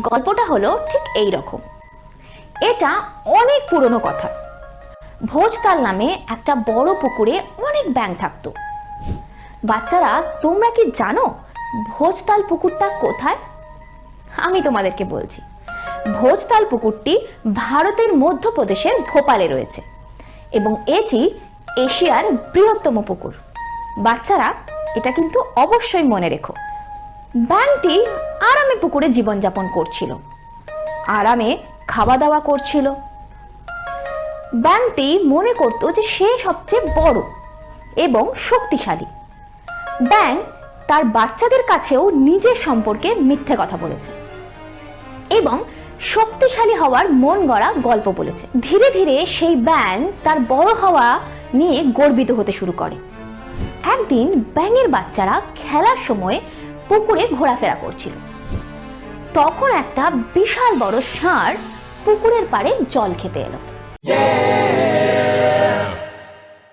গল্পটা হলো ঠিক এই রকম। এটা অনেক পুরনো কথা। ভোজতাল নামে একটা বড় পুকুরে অনেক ব্যাঙ থাকতো। বাচ্চারা, তোমরা কি জানো ভোজতাল পুকুরটা কোথায়? আমি তোমাদেরকে বলছি। ভোজতাল পুকুরটি ভারতের মধ্যপ্রদেশের ভোপালে রয়েছে এবং এটি এশিয়ার বৃহত্তম পুকুর। বাচ্চারা, এটা কিন্তু অবশ্যই মনে রেখো। ব্যাঙটি আরামে পুকুরে জীবনযাপন করছিল, আরামে খাওয়া দাওয়া করছিল। ব্যাঙটি মনে করত যে সে সবচেয়ে বড় এবং শক্তিশালী। ব্যাঙ তার বাচ্চাদের কাছেও নিজের সম্পর্কে মিথ্যে কথা বলেছে এবং শক্তিশালী হওয়ার মন গড়া গল্প বলেছে। ধীরে ধীরে সেই ব্যাঙ তার বড় হওয়া নিয়ে গর্বিত হতে শুরু করে। একদিন ব্যাঙের বাচ্চারা খেলার সময় পুকুরে ঘোরাফেরা করছিল। তখন একটা বিশাল বড় ষাঁড় পুকুরের পাড়ে জল খেতে এলো।